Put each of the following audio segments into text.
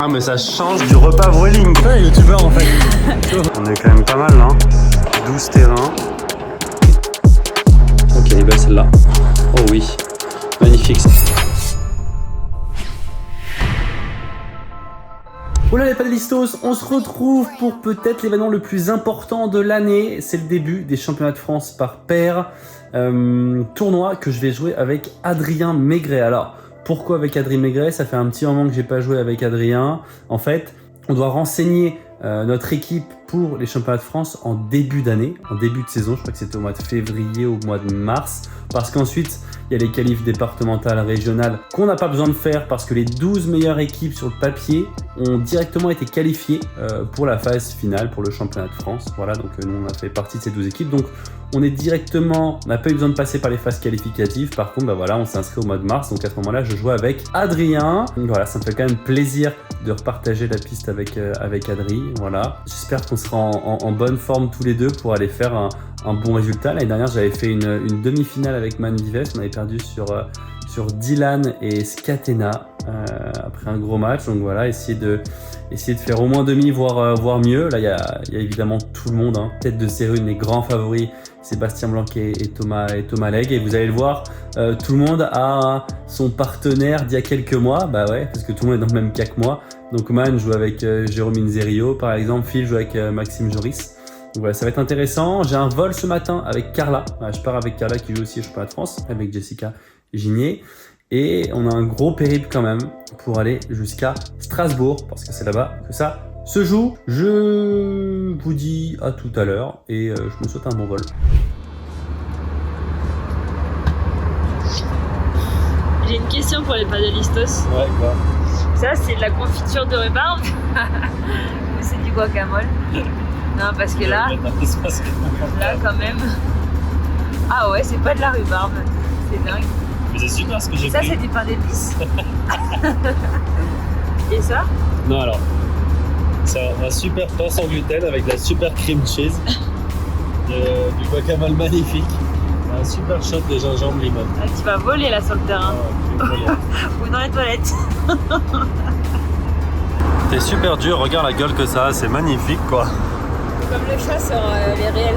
Ah mais ça change du repas Vueling. Ouais, youtubeur en fait. On est quand même pas mal là. 12 terrains. Ok, belle celle-là. Oh oui, magnifique. Oula les panélistos, on se retrouve pour peut-être l'événement le plus important de l'année. C'est le début des championnats de France par paire. Tournoi que je vais jouer avec Adrien Maigret. Alors, pourquoi avec Adrien Maigret? Ça fait un petit moment que j'ai pas joué avec Adrien. En fait, on doit renseigner notre équipe pour les championnats de France en début d'année, en début de saison. Je crois que c'était au mois de février ou au mois de mars. Parce qu'ensuite, il y a les qualifs départementales, régionales qu'on n'a pas besoin de faire parce que les 12 meilleures équipes sur le papier ont directement été qualifiées pour la phase finale, pour le championnat de France. Voilà, donc nous on a fait partie de ces 12 équipes. Donc on est directement, on n'a pas eu besoin de passer par les phases qualificatives. Par contre, bah voilà, on s'est inscrit au mois de mars. Donc à ce moment-là, je joue avec Adrien. Donc voilà, ça me fait quand même plaisir de repartager la piste avec Adrien. Voilà, j'espère qu'on sera en bonne forme tous les deux pour aller faire un bon résultat. L'année dernière, j'avais fait une demi-finale avec Man Vives. On avait perdu sur Dylan et Scatena après un gros match. Donc voilà, essayer de faire au moins demi, voire mieux. Là, il y a évidemment tout le monde. Hein. Tête de série, les grands favoris, Sébastien Blanquet et Thomas Legge. Et vous allez le voir, tout le monde a son partenaire d'il y a quelques mois. Bah ouais, parce que tout le monde est dans le même cas que moi. Donc Man joue avec Jérôme Inzerio, par exemple. Phil joue avec Maxime Joris. Donc voilà, ça va être intéressant. J'ai un vol ce matin avec Carla. Je pars avec Carla qui joue aussi au championnat de France, avec Jessica Ginier. Et on a un gros périple quand même pour aller jusqu'à Strasbourg, parce que c'est là-bas que ça se joue. Je vous dis à tout à l'heure et je me souhaite un bon vol. J'ai une question pour les panélistos. Ouais, quoi. Ça, c'est de la confiture de rhubarbe ou c'est du guacamole? Non, parce que là, quand même. Ah ouais, c'est pas de la rhubarbe. C'est dingue. Mais c'est super ce que j'ai Ça, pris. c'est du pain d'épices. Et ça? Non, alors, c'est un super pain sans gluten avec la super cream cheese, du guacamole magnifique, un super shot de gingembre limon. Ah, tu vas voler là sur le terrain. Ou dans les toilettes. T'es super dur, regarde la gueule que ça a, c'est magnifique quoi. Comme le chat sur les réels.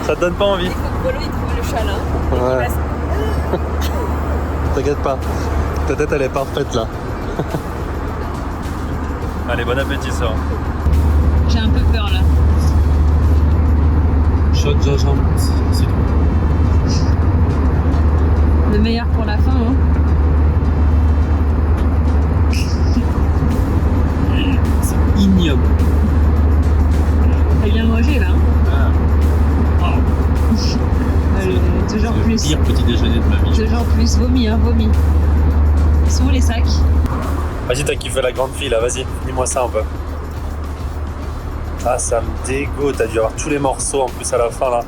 Ça te donne pas envie? Polo, il trouve le chat là. Ouais. T'inquiète pas, ta tête elle est parfaite là. Allez, bon appétit ça. J'ai un peu peur là. Shot de gingembre, c'est tout. Le meilleur pour la fin, hein. C'est ignoble. T'as bien mangé là, hein. Toujours C'est plus. le pire petit déjeuner de ma vie. Toujours plus. Vomi, hein, vomi. Ils sont où les sacs? Vas-y, t'as kiffé la grande fille là, vas-y, dis-moi ça un peu. Ah, ça me dégoûte, t'as dû avoir tous les morceaux en plus à la fin là.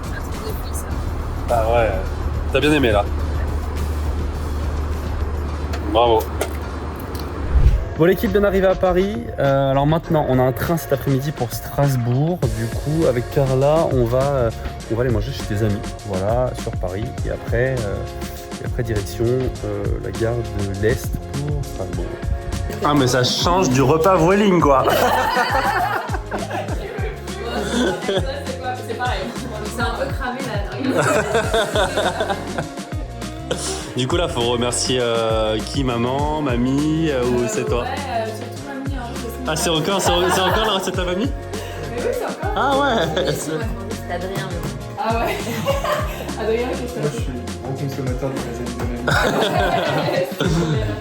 Ah ouais, t'as bien aimé là. Bravo. Bon, l'équipe vient d'arriver à Paris. Alors maintenant, on a un train cet après-midi pour Strasbourg. Du coup, avec Carla, on va aller manger chez des amis. Voilà, sur Paris. Et après direction la gare de l'Est pour Strasbourg. Ah mais ça change du repas Vueling quoi. C'est pareil. C'est un peu cramé là. Du coup là faut remercier qui, maman, mamie ou c'est toi? Ouais, surtout mamie. Ah c'est encore la recette à mamie? Mais oui, c'est encore. Ah ouais. C'est Adrien. Ah ouais. Adrien, qu'est-ce que Moi, je suis grand consommateur de lasagne de même.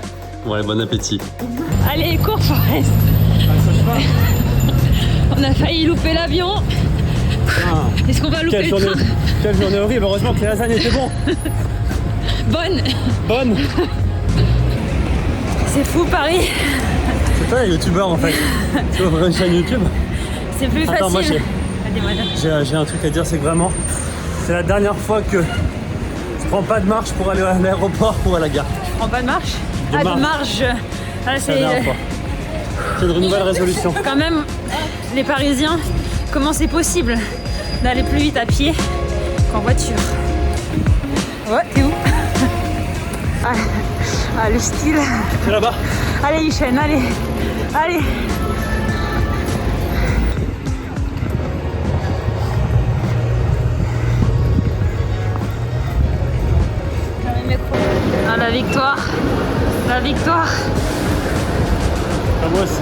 Ouais, bon appétit. Allez, cours Forest. On a failli louper l'avion. Est-ce qu'on va louper le train? Quelle journée horrible, heureusement que les lasagnes étaient bons. Bonne. C'est fou Paris. C'est toi youtubeur en fait. Tu ouvres une chaîne YouTube. C'est plus Attends, moi facile. Allez, j'ai un truc à dire, c'est que vraiment, c'est la dernière fois que je prends pas de marche pour aller à l'aéroport ou à la gare. Je prends pas de marche. De De marche. Ah, C'est la dernière fois. C'est une nouvelle résolution. Quand même, les Parisiens, comment c'est possible d'aller plus vite à pied qu'en voiture. Ouais, t'es où? Ah, le style. C'est là-bas. Allez, Yuchen, allez. Allez. Ah, la victoire. La victoire. Ah, moi aussi.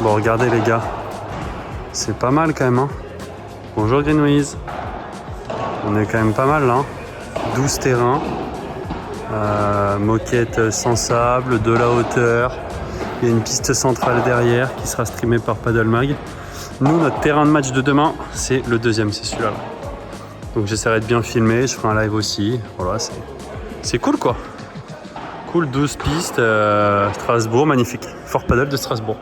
Bon, regardez les gars, c'est pas mal quand même. Hein. Bonjour Greenwiz. On est quand même pas mal là. Hein. 12 terrains, moquette sans sable, de la hauteur. Il y a une piste centrale derrière qui sera streamée par Paddle Mag. Nous, notre terrain de match de demain, c'est le deuxième, c'est celui-là. Donc j'essaierai de bien filmer, je ferai un live aussi. Voilà, c'est cool quoi. Cool, 12 pistes, Strasbourg, magnifique. Fort Paddle de Strasbourg.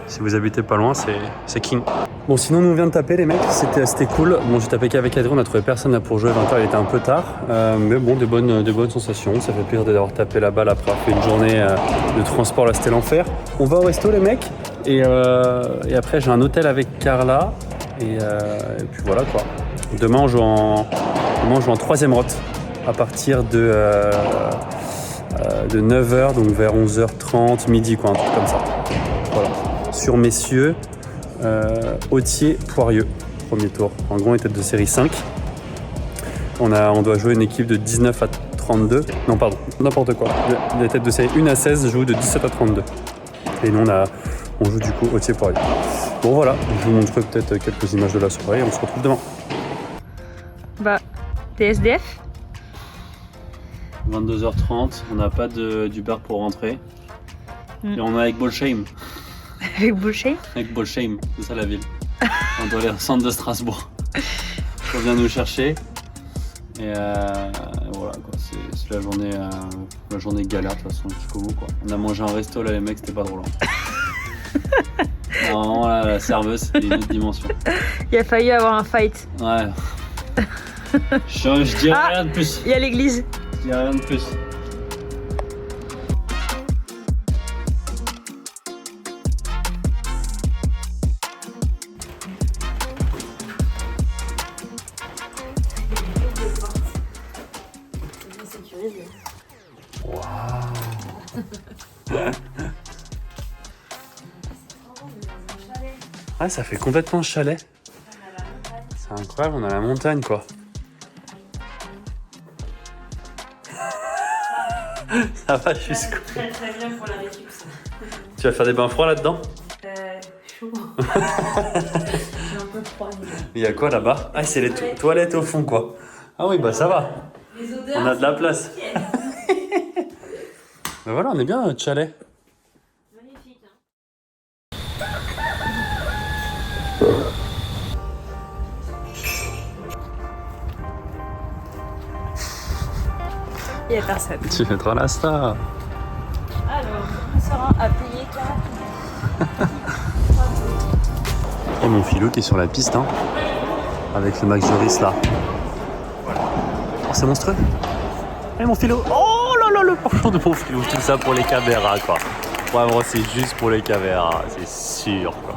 Si vous habitez pas loin, c'est king. Bon, sinon, nous on vient de taper les mecs, c'était cool. Bon, j'ai tapé qu'avec Adrien, on a trouvé personne là pour jouer 20h, il était un peu tard. Mais bon, de bonnes sensations. Ça fait plaisir d'avoir tapé la balle après avoir fait une journée de transport, là c'était l'enfer. On va au resto les mecs, et après j'ai un hôtel avec Carla, et puis voilà quoi. Demain on joue en 3ème rot, à partir de 9h, donc vers 11h30, midi quoi, un truc comme ça. Voilà. Sur messieurs, Autier, Poirieux, premier tour. En gros, on est tête de série 5. On doit jouer une équipe de 19 à 32. Non, pardon, n'importe quoi. Les têtes de série 1 à 16 jouent de 17 à 32. Et nous, on joue du coup Autier, Poirieux. Bon, voilà, je vous montrerai peut-être quelques images de la soirée et on se retrouve demain. Bah, t'es SDF? 22h30, on n'a pas d'Uber pour rentrer. Et on est avec Bolsheim. Avec Boucher? Avec Bolsheim, c'est ça la ville. On doit aller au centre de Strasbourg. On vient nous chercher. Et voilà quoi, c'est la journée galère de toute façon jusqu'au bout quoi. On a mangé un resto là les mecs, c'était pas drôle. Hein. Non, là, la serveuse c'était une autre dimension. Il a failli avoir un fight. Ouais. Je dirais rien de plus. Il y a l'église. Je dirais rien de plus. Ah, ça fait complètement chalet. C'est incroyable, on a la montagne quoi. Ça va jusqu'où? Très très bien pour la récup ça. Tu vas faire des bains froids là-dedans? Chaud. J'ai un peu froid. Il y a quoi là-bas? Ah, c'est les toilettes au fond quoi. Ah oui, bah ça va. Les odeurs, on a de la place. Ben voilà, on est bien chalet. Magnifique. Hein. Il n'y a personne. Tu mettras la star. Alors, on sera à payer 40. Et mon philo qui est sur la piste, hein, avec le Max Joris là. Oh, c'est monstrueux. Et mon philo. Oh là là, le parfum de mon philo. Tout ça pour les caméras quoi. Vraiment, c'est juste pour les caméras, c'est sûr quoi.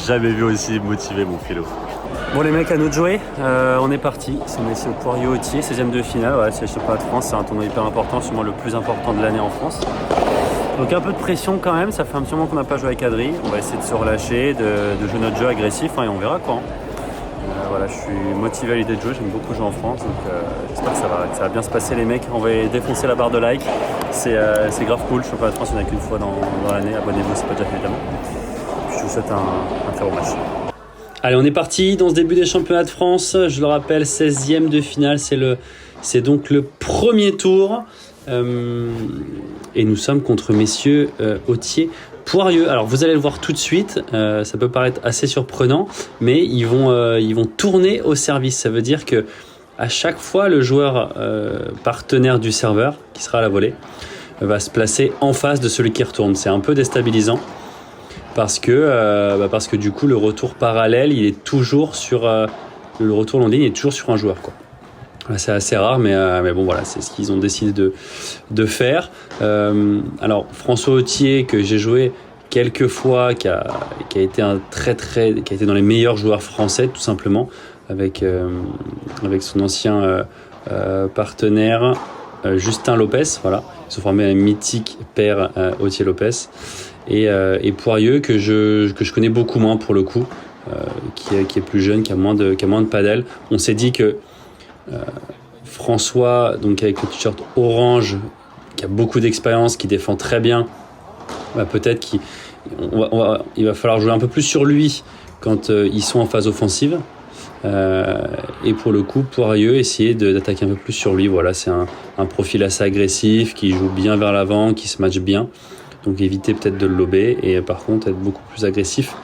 Jamais vu aussi motivé mon philo. Bon les mecs, à nous de jouer, on est parti. C'est Messieurs Poirieux-Autier, 16e de finale. Ouais, c'est le championnat de France, c'est un tournoi hyper important, sûrement le plus important de l'année en France. Donc un peu de pression quand même, ça fait un petit moment qu'on n'a pas joué avec Adri. On va essayer de se relâcher, de jouer notre jeu agressif hein, et on verra quoi. Voilà, je suis motivé à l'idée de jouer, j'aime beaucoup jouer en France, donc j'espère que ça va bien se passer les mecs. On va défoncer la barre de like, c'est grave cool. Le championnat de France, il n'y en a qu'une fois dans l'année, abonnez-vous, c'est pas déjà fait évidemment. Puis je vous souhaite un très bon match. Allez, on est parti dans ce début des championnats de France. Je le rappelle, 16e de finale, c'est donc le premier tour. Et nous sommes contre messieurs Autier Poirieux. Alors vous allez le voir tout de suite, ça peut paraître assez surprenant, mais ils vont tourner au service. Ça veut dire que à chaque fois, le joueur partenaire du serveur, qui sera à la volée, va se placer en face de celui qui retourne. C'est un peu déstabilisant. Parce que du coup le retour parallèle il est toujours sur le retour long ligne est toujours sur un joueur quoi. C'est assez rare, mais bon, voilà, c'est ce qu'ils ont décidé de faire. Alors, François Autier, que j'ai joué quelques fois, qui a été qui a été dans les meilleurs joueurs français, tout simplement, avec son ancien partenaire Justin Lopez. Voilà, ils ont formé un mythique pair Autier Lopez et Poirieux que je connais beaucoup moins pour le coup, qui est plus jeune, qui a moins de padel. On s'est dit que François, donc avec le t-shirt orange, qui a beaucoup d'expérience, qui défend très bien, peut-être qu'il va falloir jouer un peu plus sur lui quand ils sont en phase offensive. Et pour le coup, Poirieux, essayer d'attaquer un peu plus sur lui. Voilà, c'est un profil assez agressif, qui joue bien vers l'avant, qui se matche bien. Donc éviter peut-être de le lober et par contre être beaucoup plus agressif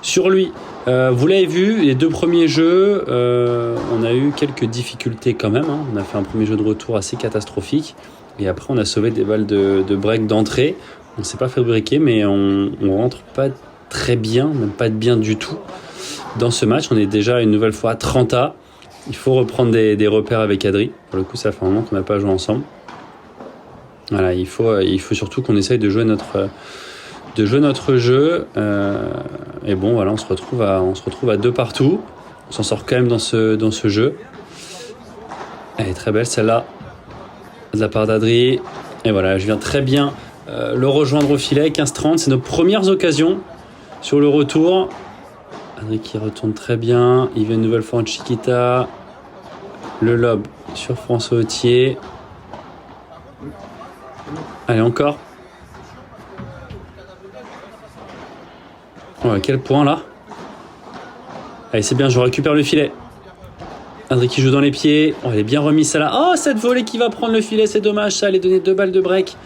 sur lui. Vous l'avez vu, les 2 premiers jeux, on a eu quelques difficultés quand même. On a fait un premier jeu de retour assez catastrophique. Et après, on a sauvé des balles de break d'entrée. On ne s'est pas fait briquer, mais on rentre pas très bien, même pas bien du tout. Dans ce match, on est déjà une nouvelle fois à 30A. Il faut reprendre des repères avec Adri. Pour le coup, ça fait un moment qu'on n'a pas joué ensemble. Voilà, il faut surtout qu'on essaye de jouer notre jeu. Et bon, voilà, on se retrouve à 2 partout. On s'en sort quand même dans ce jeu. Elle est très belle celle-là, de la part d'Adri. Et voilà, je viens très bien le rejoindre au filet, 15-30. C'est nos premières occasions sur le retour. Adri qui retourne très bien. Il vient une nouvelle fois en Chiquita. Le lob sur François Autier. Allez, encore. Oh, à quel point là. Allez, c'est bien, je récupère le filet. Adri qui joue dans les pieds. Oh, elle est bien remise celle-là. Oh, cette volée qui va prendre le filet, c'est dommage. Ça allait donner 2 balles de break.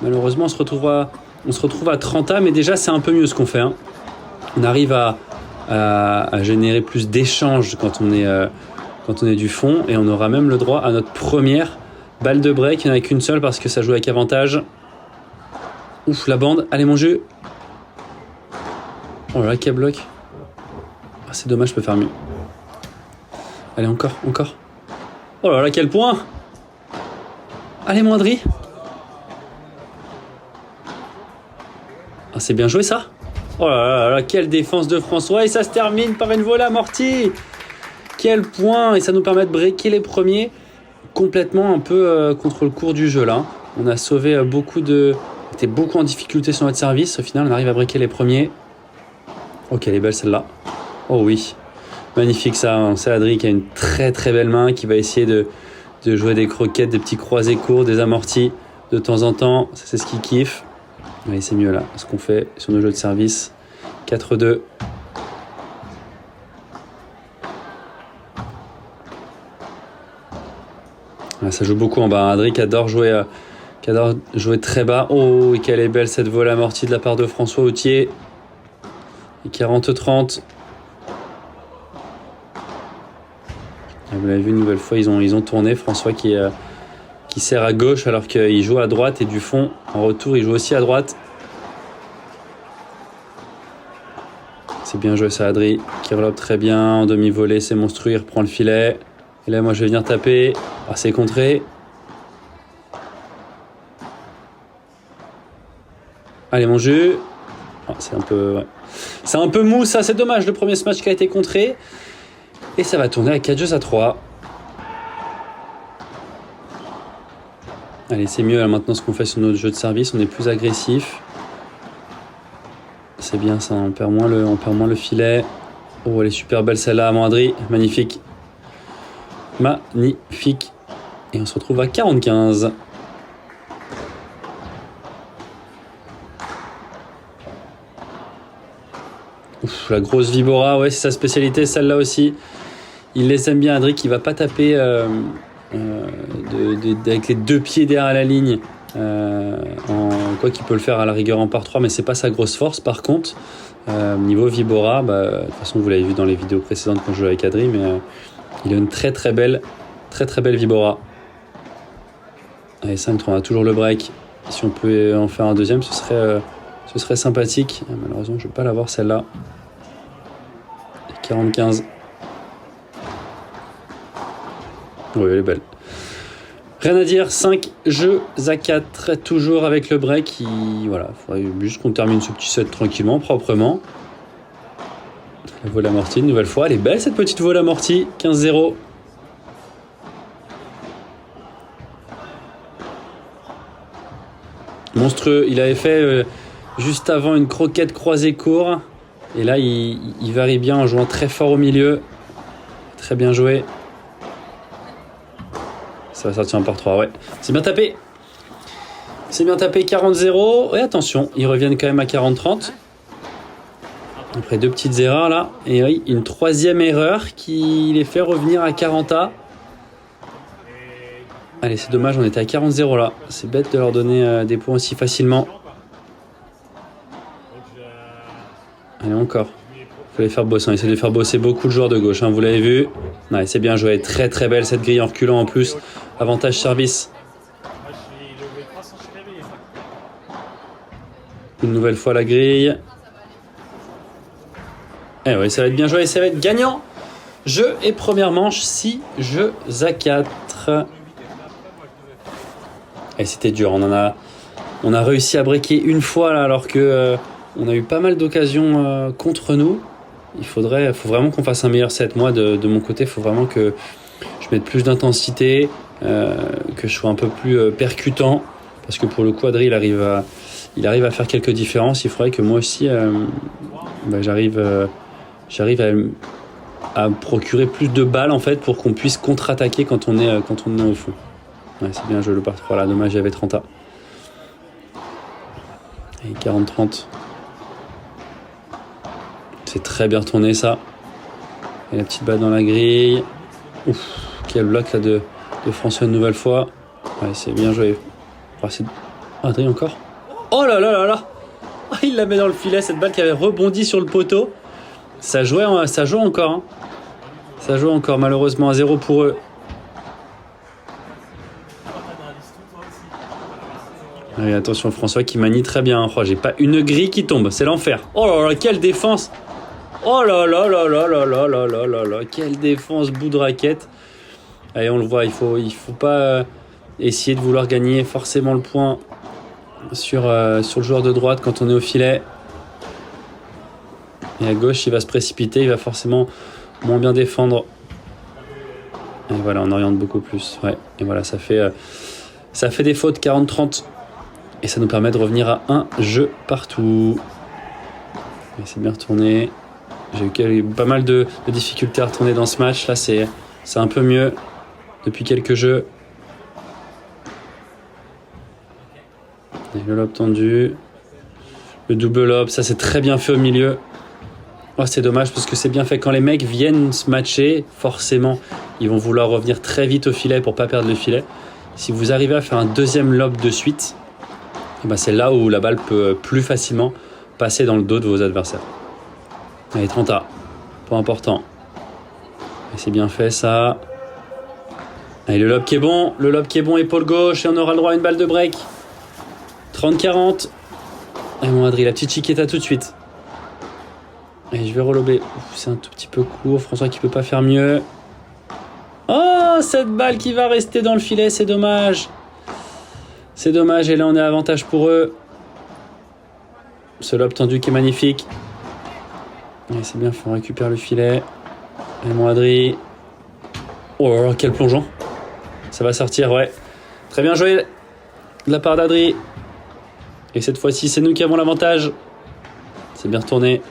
Malheureusement, on se retrouve à 30A, mais déjà, c'est un peu mieux ce qu'on fait. Hein. On arrive à générer plus d'échanges quand on est du fond, et on aura même le droit à notre première balle de break. Il n'y en a qu'une seule parce que ça joue avec avantage. Ouf, la bande. Allez, mon jeu. Oh là là, quel bloc. Ah, c'est dommage, je peux faire mieux. Allez, encore. Oh là là, quel point. Allez, mon Adri. Ah, c'est bien joué, ça. Oh là là, quelle défense de François. Et ça se termine par une volée amortie. Quel point. Et ça nous permet de breaker les premiers complètement un peu contre le cours du jeu, là. On a sauvé on était beaucoup en difficulté sur notre service. Au final, on arrive à breaker les premiers. Ok, elle est belle celle-là. Oh oui, magnifique ça. C'est Adri qui a une très très belle main, qui va essayer de jouer des croquettes, des petits croisés courts, des amortis de temps en temps. Ça, c'est ce qu'il kiffe. Allez, c'est mieux là, ce qu'on fait sur nos jeux de service. 4-2. Là, ça joue beaucoup en bas. Adri qui adore jouer très bas. Oh, et quelle est belle cette volée amortie de la part de François Autier. Et 40-30. Vous l'avez vu une nouvelle fois, ils ont tourné. François qui sert à gauche alors qu'il joue à droite, et du fond, en retour, il joue aussi à droite. C'est bien joué ça, Adri, qui relobe très bien, en demi-volée, c'est monstrueux, il reprend le filet. Et là, moi, je vais venir taper. Ah, c'est contré. Allez, mon jeu. Oh, c'est un peu mou, ça, c'est dommage, le premier match qui a été contré. Et ça va tourner à 4-3. Allez, c'est mieux là, maintenant ce qu'on fait sur notre jeu de service, on est plus agressif. C'est bien ça, on perd moins le filet. Oh, elle est super belle celle-là, Adri, magnifique. Magnifique. Et on se retrouve à 40-15. Ouf, la grosse Vibora, ouais, c'est sa spécialité, celle-là aussi. Il les aime bien, Adri, qui va pas taper avec les 2 pieds derrière la ligne. Quoi qu'il peut le faire à la rigueur en par 3, mais c'est pas sa grosse force. Par contre, niveau Vibora, de toute façon vous l'avez vu dans les vidéos précédentes quand je jouais avec Adri, mais il a une très très belle Vibora. Allez, 5-3, on a toujours le break. Si on peut en faire un deuxième, ce serait sympathique. Malheureusement, je vais pas l'avoir celle-là. 40-15. Oui, elle est belle. Rien à dire, 5 jeux à 4, toujours avec le break. Voilà, il faudrait juste qu'on termine ce petit set tranquillement, proprement. La vol amortie, une nouvelle fois. Elle est belle cette petite vol amortie, 15-0. Monstrueux, il avait fait juste avant une croquette croisée court. Et là, il varie bien en jouant très fort au milieu. Très bien joué. Ça va sortir en par 3, ouais. C'est bien tapé. C'est bien tapé, 40-0. Et attention, ils reviennent quand même à 40-30. Après 2 petites erreurs là. Et oui, une 3e erreur qui les fait revenir à 40A. Allez, c'est dommage, on était à 40-0 là. C'est bête de leur donner des points aussi facilement. Allez, encore. Il faut les faire bosser. On essaie de faire bosser beaucoup de joueurs de gauche, hein, vous l'avez vu. Ouais, c'est bien joué. Très très belle cette grille en reculant en plus. Avantage service. Une nouvelle fois la grille. Et oui, ça va être bien joué, ça va être gagnant. Jeu et première manche, 6 jeux à 4. Et c'était dur, on a réussi à breaker une fois là, alors que on a eu pas mal d'occasions contre nous. Faut vraiment qu'on fasse un meilleur set. Moi, de mon côté, il faut vraiment que je mette plus d'intensité, que je sois un peu plus percutant, parce que pour le coup, Adri, il arrive à faire quelques différences. Il faudrait que moi aussi, j'arrive à procurer plus de balles en fait pour qu'on puisse contre-attaquer quand on est au fond. Ouais, c'est bien joué le par 3 là, dommage, il y avait 30A. Et 40-30. C'est très bien retourné ça. Et la petite balle dans la grille. Ouf, quel bloc là de François une nouvelle fois. Ouais, c'est bien joué. Adrien encore. Oh là là là là. Il la met dans le filet, cette balle qui avait rebondi sur le poteau. Ça joue encore. Hein. Ça joue encore, malheureusement, à 0 pour eux. Allez, attention, François qui manie très bien. Hein. Oh, j'ai pas une grille qui tombe, c'est l'enfer. Oh là là, quelle défense! Oh là là là là là là là là là là, quelle défense, bout de raquette. Allez, on le voit, il faut pas essayer de vouloir gagner forcément le point sur le joueur de droite quand on est au filet. Et à gauche, il va se précipiter, il va forcément moins bien défendre. Et voilà, on oriente beaucoup plus. Ouais. Et voilà, ça fait des fautes, 40-30. Et ça nous permet de revenir à un jeu partout. Et c'est bien retourné. J'ai eu pas mal de difficultés à retourner dans ce match. Là, c'est un peu mieux depuis quelques jeux. Et le lob tendu. Le double lob, ça c'est très bien fait au milieu. Oh, c'est dommage parce que c'est bien fait. Quand les mecs viennent se matcher, forcément, ils vont vouloir revenir très vite au filet pour pas perdre le filet. Si vous arrivez à faire un deuxième lob de suite, c'est là où la balle peut plus facilement passer dans le dos de vos adversaires. Allez, 30A. Point important. Et c'est bien fait ça. Allez, le lob qui est bon, épaule gauche, et on aura le droit à une balle de break. 30-40. Et mon Adri, la petite chiquetta tout de suite. Et je vais relober. C'est un tout petit peu court. François qui peut pas faire mieux. Oh, cette balle qui va rester dans le filet, c'est dommage. C'est dommage. Et là, on est à avantage pour eux. Ce lob tendu qui est magnifique. Et c'est bien, on récupère le filet. Et mon Adri. Oh là là, quel plongeon. Ça va sortir, ouais. Très bien joué de la part d'Adri. Et cette fois-ci, c'est nous qui avons l'avantage. C'est bien retourné.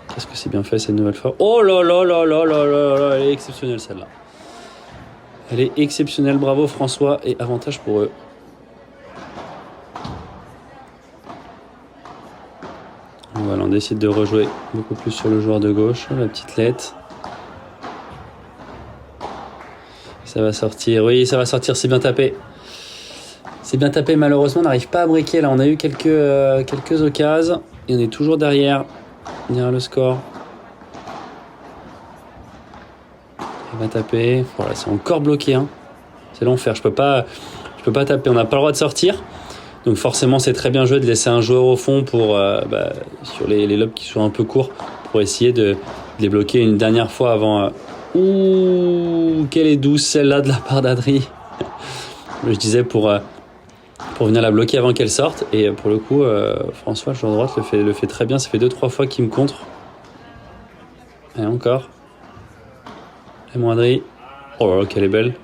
Qu'est-ce que c'est bien fait cette nouvelle fois. Oh là là là là là là là, elle est exceptionnelle celle-là. Elle est exceptionnelle, bravo François, et avantage pour eux. Voilà, on décide de rejouer beaucoup plus sur le joueur de gauche, la petite lettre. Ça va sortir, oui ça va sortir, c'est bien tapé. C'est bien tapé, malheureusement on n'arrive pas à breaker. Là on a eu quelques occasions et on est toujours derrière le score. Il va taper, voilà, c'est encore bloqué. Hein. C'est l'enfer, je peux pas taper, on n'a pas le droit de sortir. Donc forcément c'est très bien joué de laisser un joueur au fond pour sur les lobes qui sont un peu courts pour essayer de les bloquer une dernière fois Ouh, quelle est douce celle-là de la part d'Adri. Je disais pour venir la bloquer avant qu'elle sorte. Et pour le coup, François, le joueur de droite, le fait très bien. Ça fait 2-3 fois qu'il me contre. Et encore. Et mon Adri. Oh là là, qu'elle est belle.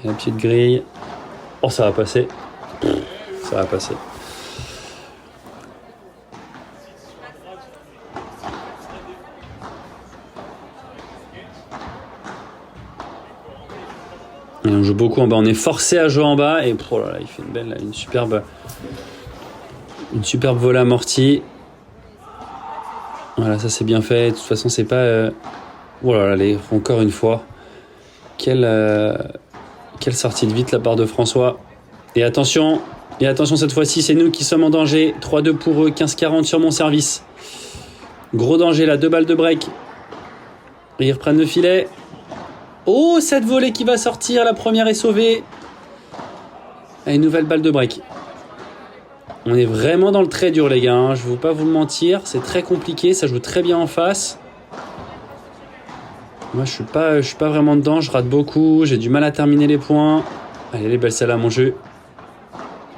Et la petite grille. Oh, ça va passer. Ça va passer. Et on joue beaucoup en bas. On est forcé à jouer en bas. Et oh là là, il fait une superbe volée amortie. Voilà, ça c'est bien fait. De toute façon, c'est pas. Oh là là, encore une fois. Quelle sortie de vite la part de François. Et attention cette fois-ci, c'est nous qui sommes en danger. 3-2 pour eux, 15-40 sur mon service. Gros danger là, 2 balles de break. Et ils reprennent le filet. Oh, cette volée qui va sortir, la première est sauvée. Et une nouvelle balle de break. On est vraiment dans le très dur les gars, hein. Je ne veux pas vous mentir, c'est très compliqué, ça joue très bien en face. Moi je suis pas vraiment dedans, je rate beaucoup, j'ai du mal à terminer les points. Allez les belles celles à mon jeu.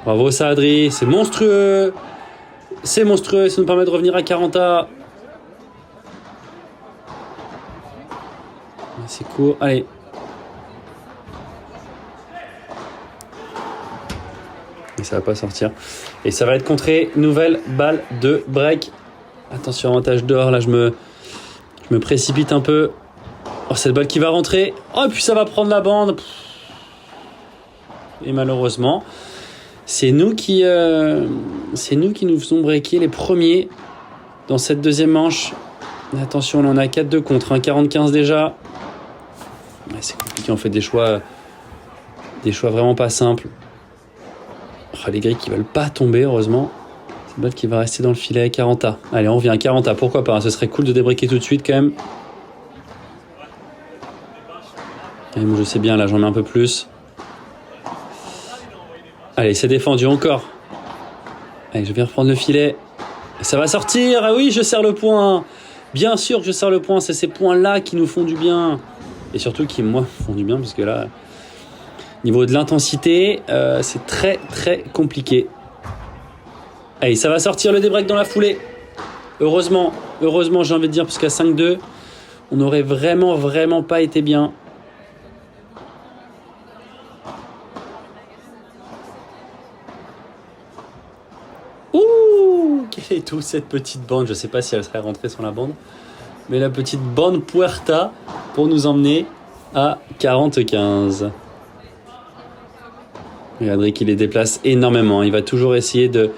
Bravo ça Adri, c'est monstrueux. Ça nous permet de revenir à 40A. C'est court, allez. Et ça va pas sortir. Et ça va être contré, nouvelle balle de break. Attention, avantage dehors, là je me précipite un peu. Oh, cette balle qui va rentrer. Oh, et puis ça va prendre la bande. Et malheureusement, c'est nous qui nous faisons breaker les premiers dans cette deuxième manche. Attention, là on a 4-2 contre 1,45 déjà. Ouais, c'est compliqué, on fait des choix vraiment pas simples. Oh, les grilles qui veulent pas tomber, heureusement. Cette balle qui va rester dans le filet, 40A. Allez, on revient à 40A, pourquoi pas, hein. Ce serait cool de débreaker tout de suite quand même. Allez, moi je sais bien, là j'en mets un peu plus. Allez, c'est défendu encore. Allez, je viens reprendre le filet. Ça va sortir, ah oui, je serre le point. Bien sûr que je serre le point, c'est ces points-là qui nous font du bien. Et surtout qui, moi, font du bien, parce que là, niveau de l'intensité, c'est très, très compliqué. Allez, ça va sortir le débreak dans la foulée. Heureusement, j'ai envie de dire, parce qu'à 5-2, on n'aurait vraiment pas été bien. Ouh, quelle est toute cette petite bande. Je sais pas si elle serait rentrée sur la bande. Mais la petite bande Puerta pour nous emmener à 40-15. Et Adri qui les déplace énormément. Il va toujours essayer de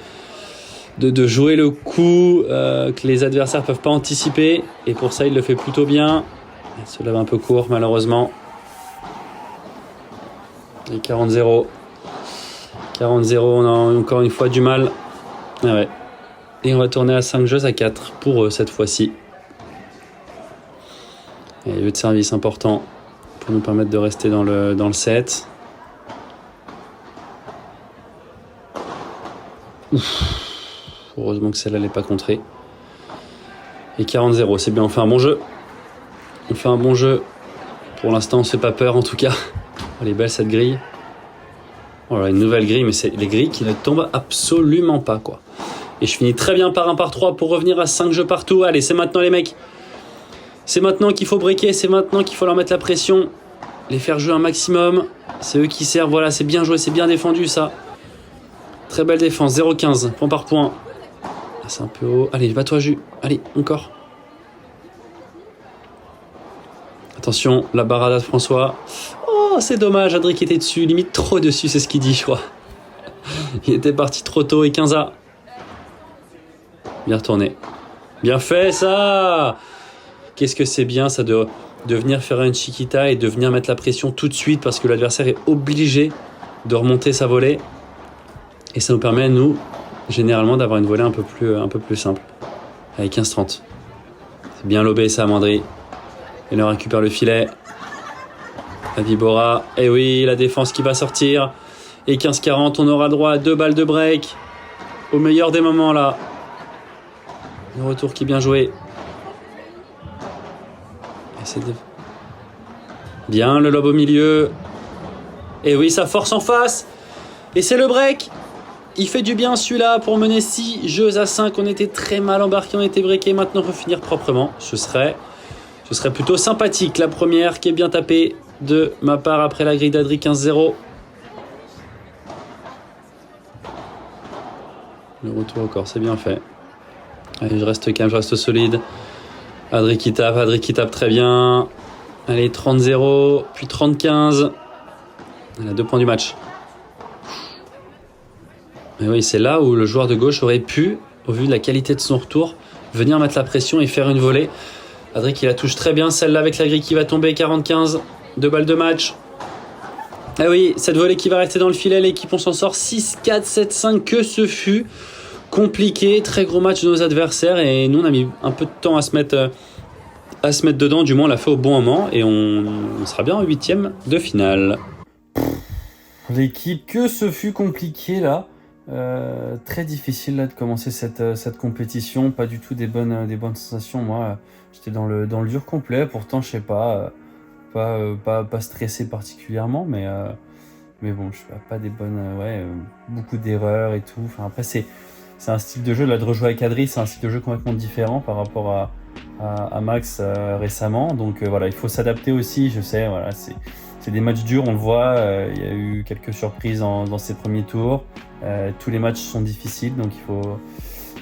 jouer le coup que les adversaires peuvent pas anticiper. Et pour ça, il le fait plutôt bien. Il se lève un peu court, malheureusement. Et 40-0. 40-0, on a encore une fois du mal. Ah ouais. Et on va tourner à 5 jeux à 4 pour eux cette fois-ci. Et lieu de service important pour nous permettre de rester dans le set. Ouf. Heureusement que celle-là n'est pas contrée. Et 40-0, c'est bien, on fait un bon jeu. Pour l'instant, on ne se fait pas peur en tout cas. Elle est belle cette grille. Voilà, une nouvelle grille, mais c'est les grilles qui ne tombent absolument pas, quoi. Et je finis très bien par 1 par 3 pour revenir à 5 jeux partout. Allez, c'est maintenant les mecs. C'est maintenant qu'il faut breaker, c'est maintenant qu'il faut leur mettre la pression. Les faire jouer un maximum. C'est eux qui servent, voilà, c'est bien joué, c'est bien défendu ça. Très belle défense, 0-15, point par point. Là, c'est un peu haut. Allez, bats-toi Jus. Allez, encore. Attention, la barrada de François. Oh, c'est dommage, Adri qui était dessus, limite trop dessus, c'est ce qu'il dit, je crois. Il était parti trop tôt et 15A. Bien retourné. Bien fait ça. Qu'est-ce que c'est bien ça de venir faire une chiquita et de venir mettre la pression tout de suite parce que l'adversaire est obligé de remonter sa volée. Et ça nous permet, nous, généralement, d'avoir une volée un peu plus simple. Avec 15-30. C'est bien lobé ça, Mandry. Il en récupère le filet. La Vibora. Et oui, la défense qui va sortir. Et 15-40, on aura droit à 2 balles de break. Au meilleur des moments, là. Le retour qui est bien joué. Bien, le lob au milieu. Et oui, ça force en face. Et c'est le break. Il fait du bien celui-là pour mener 6 jeux à 5. On était très mal embarqués, on était breaké. Maintenant, on peut finir proprement. Ce serait plutôt sympathique. La première qui est bien tapée de ma part après la grille d'Adri 15-0. Le retour au corps, c'est bien fait. Allez, je reste calme, je reste solide. Adri qui tape très bien. Allez, 30-0, puis 30-15. Elle a 2 points du match. Et oui, c'est là où le joueur de gauche aurait pu, au vu de la qualité de son retour, venir mettre la pression et faire une volée. Adri qui la touche très bien, celle-là avec la grille qui va tomber, 40-15, 2 balles de match. Ah oui, cette volée qui va rester dans le filet, l'équipe on s'en sort 6-4, 7-5, que ce fut compliqué, très gros match de nos adversaires et nous on a mis un peu de temps à se mettre dedans, du moins on l'a fait au bon moment et on sera bien en 8e de finale. L'équipe, que ce fut compliqué là. Très difficile là de commencer cette compétition, pas du tout des bonnes sensations. Moi j'étais dans le dur complet, pourtant je sais pas stressé particulièrement, mais bon, je sais pas des bonnes beaucoup d'erreurs et tout. Enfin après c'est un style de jeu là, de rejouer avec Adri, c'est un style de jeu complètement différent par rapport à Max récemment, donc voilà, il faut s'adapter aussi, je sais, voilà, c'est des matchs durs, on le voit, il y a eu quelques surprises dans ces premiers tours, tous les matchs sont difficiles, donc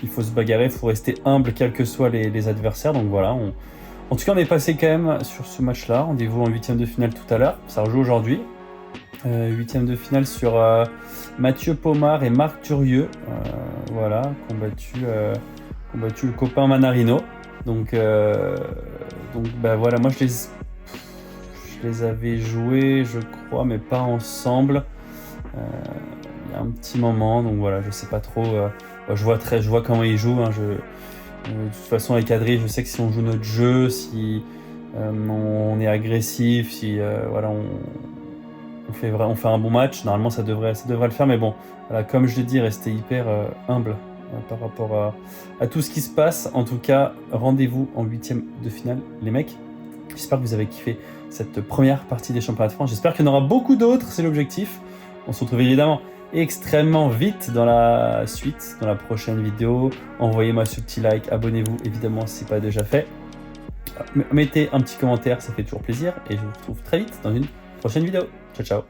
il faut se bagarrer, il faut rester humble quels que soient les adversaires, donc voilà, en tout cas on est passé quand même sur ce match-là, rendez-vous en 8e de finale tout à l'heure, ça rejoue aujourd'hui, 8e de finale sur Mathieu Pomar et Marc Turieux, voilà, combattu le copain Manarino, donc voilà, moi je les avais joués, je crois, mais pas ensemble. Il y a un petit moment, donc voilà, je sais pas trop. Je vois comment ils jouent. Hein, de toute façon, avec Adri, je sais que si on joue notre jeu, si on est agressif, si voilà, on fait un bon match, normalement ça devrait le faire. Mais bon, voilà, comme je l'ai dit, restez hyper humble par rapport à tout ce qui se passe. En tout cas, rendez-vous en 8e de finale, les mecs. J'espère que vous avez kiffé cette première partie des championnats de France. J'espère qu'il y en aura beaucoup d'autres, c'est l'objectif. On se retrouve évidemment extrêmement vite dans la suite, dans la prochaine vidéo. Envoyez-moi ce petit like, abonnez-vous évidemment si ce n'est pas déjà fait. Mettez un petit commentaire, ça fait toujours plaisir. Et je vous retrouve très vite dans une prochaine vidéo. Ciao, ciao.